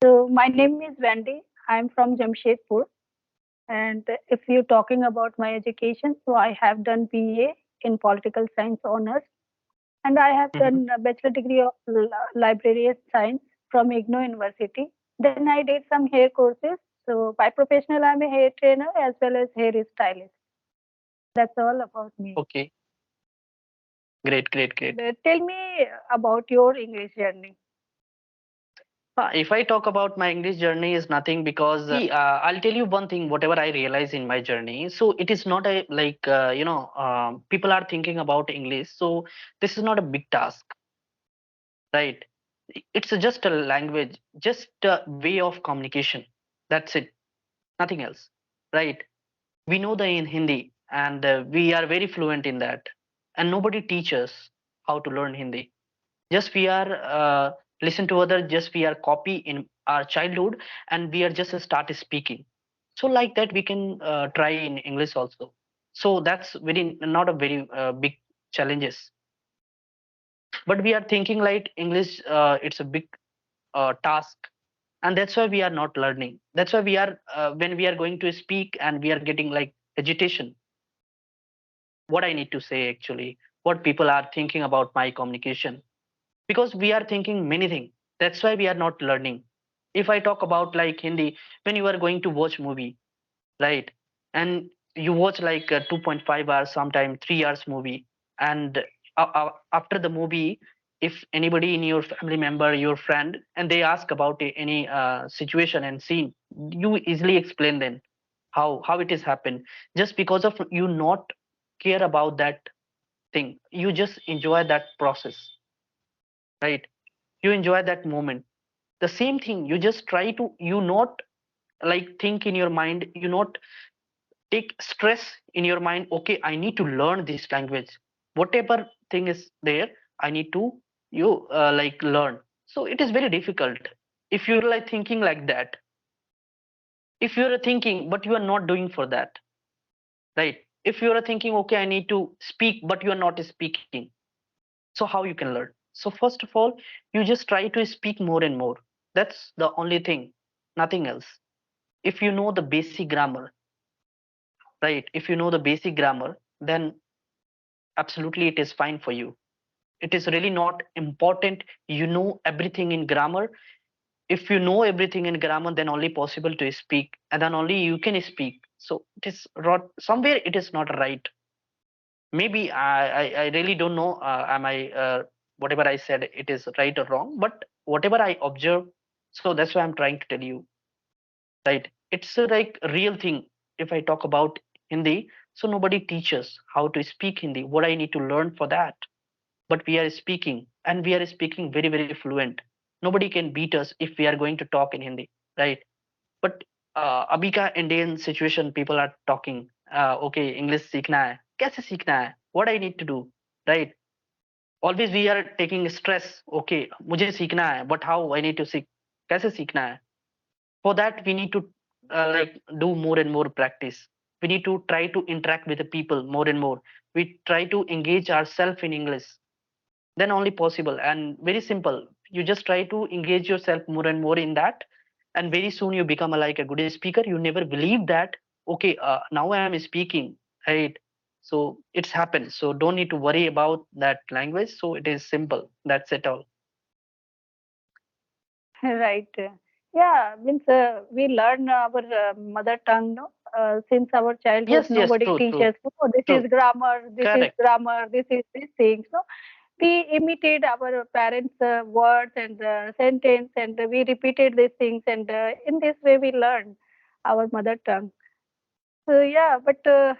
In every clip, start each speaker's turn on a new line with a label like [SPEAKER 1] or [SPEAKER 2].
[SPEAKER 1] So my name is Wendy. I'm from Jamshedpur. And if you're talking about my education, so I have done BA in political science honors, and I have
[SPEAKER 2] Mhm.
[SPEAKER 1] done a bachelor degree of library science from IGNOU University. Then I did some hair courses. So by professional, I'm a hair trainer as well as hair stylist. That's all about me.
[SPEAKER 2] Okay, great, great,
[SPEAKER 1] And
[SPEAKER 2] great.
[SPEAKER 1] tell me about your English journey.
[SPEAKER 2] If I talk about my English journey is nothing because I'll tell you one thing, whatever I realize in my journey. So it is not a like, people are thinking about English. So this is not a big task, right? It's just a language, just a way of communication. That's it, nothing else, right? We know the in Hindi and we are very fluent in that. And nobody teaches how to learn Hindi. Just we are listen to other, just we are copy in our childhood and we are just start speaking. So like that we can try in English also. So that's very not a very big challenges. But we are thinking like English, it's a big task, and that's why we are not learning. That's why we are when we are going to speak and we are getting like agitation. What I need to say actually, what people are thinking about my communication, because we are thinking many things. That's why we are not learning. If I talk about like Hindi, when you are going to watch movie, right, and you watch like a 2.5 hours, sometime 3 hours movie, and after the movie, if anybody in your family member, your friend, and they ask about any situation and scene, you easily explain them how it has happened, just because of you not care about that thing. You just enjoy that process, right? You enjoy that moment. The same thing, you just try to, you not like think in your mind, you not take stress in your mind, okay, I need to learn this language, whatever thing is there, I need to, you like learn. So it is very difficult if you're like thinking like that. If you're thinking but you are not doing for that, right? If you're thinking, okay, I need to speak but you are not speaking, so how you can learn? So first of all, you just try to speak more and more. That's the only thing, nothing else. If you know the basic grammar, right, if you know the basic grammar, then absolutely it is fine for you. It is really not important you know everything in grammar. If you know everything in grammar, then only possible to speak, and then only you can speak. So it is somewhere it is not right. Maybe I really don't know, am I whatever I said it is right or wrong, but whatever I observe, so that's why I'm trying to tell you, right? It's a like real thing. If I talk about Hindi, so nobody teaches how to speak Hindi, what I need to learn for that. But we are speaking, and we are speaking very very fluent. Nobody can beat us if we are going to talk in Hindi, right? But अभी का Indian situation, people are talking, okay, English सीखना है, कैसे सीखना है, what I need to do, right? Always we are taking stress, okay, मुझे सीखना है, but how I need to सीख, कैसे सीखना है? For that we need to like do more and more practice. We need to try to interact with the people more and more. We try to engage ourselves in English, then only possible. And very simple, you just try to engage yourself more and more in that, and very soon you become like a good speaker. You never believe that, okay, now I am speaking, right? So it's happened, so don't need to worry about that language. So it is simple, that's it all.
[SPEAKER 1] Right. Yeah, means we learn our mother tongue, no? Since our childhood,
[SPEAKER 2] Yes, yes,
[SPEAKER 1] nobody
[SPEAKER 2] true, true,
[SPEAKER 1] teaches. Oh, this is
[SPEAKER 2] true.
[SPEAKER 1] grammar, this is
[SPEAKER 2] Correct.
[SPEAKER 1] grammar, this is these things. No, we imitate our parents' words and sentence, and we repeated these things, and in this way we learn our mother tongue. So yeah, but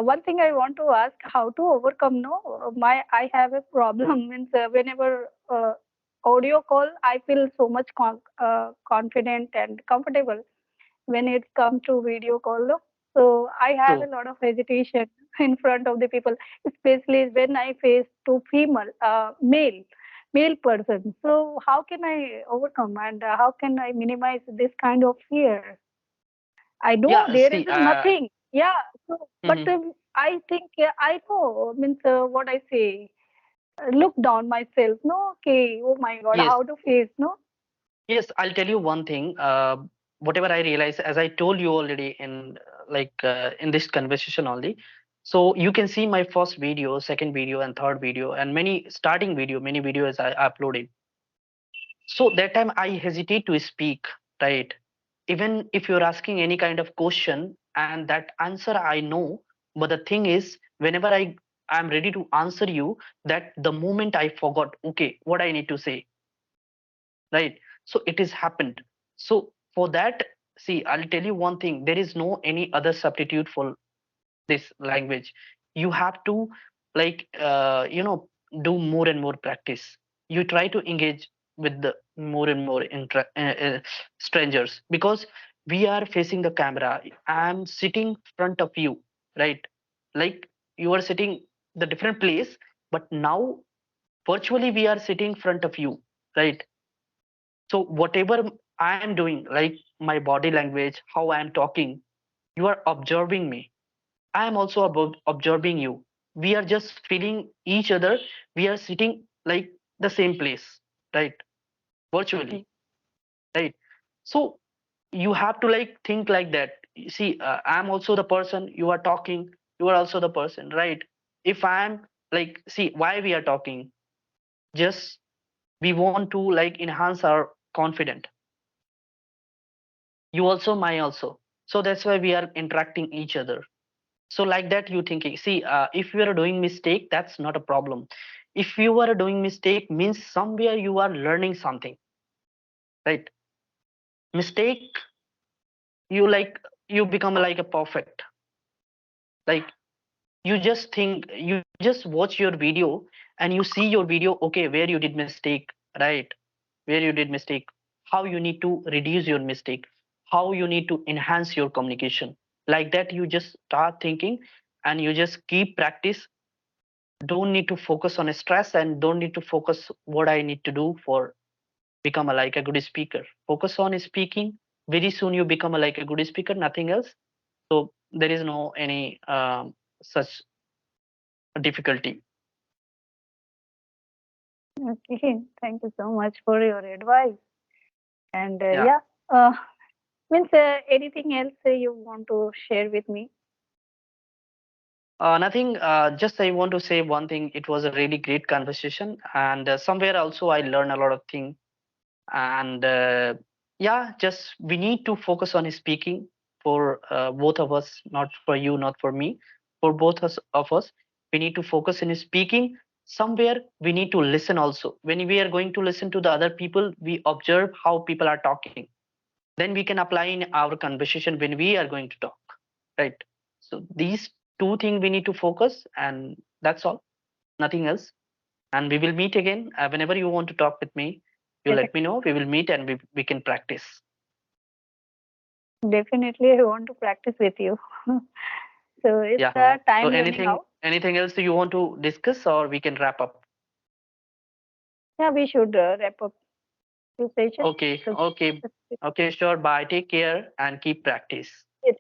[SPEAKER 1] one thing I want to ask, how to overcome? No, my I have a problem. Means whenever audio call, I feel so much confident and comfortable. When it comes to video call, no? So I have a
[SPEAKER 2] True.
[SPEAKER 1] lot of hesitation in front of the people, especially when I face to female, male person. So how can I overcome, and how can I minimize this kind of fear? I know
[SPEAKER 2] Yeah,
[SPEAKER 1] there is
[SPEAKER 2] see,
[SPEAKER 1] nothing. Yeah. So, but
[SPEAKER 2] mhm.
[SPEAKER 1] I think I know means what I say. Look down myself. No. Okay. Oh my God.
[SPEAKER 2] Yes.
[SPEAKER 1] How to face? No.
[SPEAKER 2] Yes, I'll tell you one thing. Whatever I realize, as I told you already in in this conversation only. So you can see my first video, second video, and third video, and many starting video, many videos I uploaded. So that time I hesitate to speak, right? Even if you're asking any kind of question, and that answer I know, but the thing is, whenever I'm ready to answer you, that the moment I forgot, okay, what I need to say, right? So it has happened. So for that, see, I'll tell you one thing, there is no any other substitute for this language. You have to do more and more practice. You try to engage with the more and more strangers, because we are facing the camera. I'm sitting front of you, right? Like you are sitting the different place, but now virtually we are sitting front of you, right? So whatever I am doing, like my body language, how I am talking, you are observing me. I am also observing you. We are just feeling each other. We are sitting like the same place, right?
[SPEAKER 1] Mm.
[SPEAKER 2] Virtually, right? So you have to like think like that. You see, I'm also the person you are talking. You are also the person, right? If I'm like, see, why we are talking? Just we want to like enhance our confidence. You also, my also. So that's why we are interacting each other. So like that you thinking, see, if you are doing mistake, that's not a problem. If you are doing mistake means somewhere you are learning something, right? Mistake, you like, you become like a perfect, like you just think, you just watch your video and you see your video, okay, where you did mistake, right? Where you did mistake, how you need to reduce your mistake, how you need to enhance your communication. Like that you just start thinking, and you just keep practice. Don't need to focus on stress, and don't need to focus what I need to do for become like a good speaker. Focus on speaking. Very soon you become like a good speaker, nothing else. So there is no any such difficulty.
[SPEAKER 1] Okay, thank you so much for your advice. And
[SPEAKER 2] Yeah.
[SPEAKER 1] yeah, means anything else you want to share with me?
[SPEAKER 2] Nothing. Just I want to say one thing. It was a really great conversation, and somewhere also I learned a lot of things. And yeah, just we need to focus on speaking for both of us, not for you, not for me, for both of us. We need to focus in speaking. Somewhere we need to listen also. When we are going to listen to the other people, we observe how people are talking. Then we can apply in our conversation when we are going to talk, right? So these two things we need to focus, and that's all, nothing else. And we will meet again whenever you want to talk with me. You let me know, we will meet, and we can practice.
[SPEAKER 1] Definitely, I want to practice with you. So it's
[SPEAKER 2] Yeah. So
[SPEAKER 1] time running
[SPEAKER 2] anything
[SPEAKER 1] out.
[SPEAKER 2] anything else you want to discuss, or we can wrap up?
[SPEAKER 1] Yeah, we should wrap up this session.
[SPEAKER 2] Okay,
[SPEAKER 1] So,
[SPEAKER 2] okay, okay, sure. Bye, take care and keep practice.
[SPEAKER 1] you too.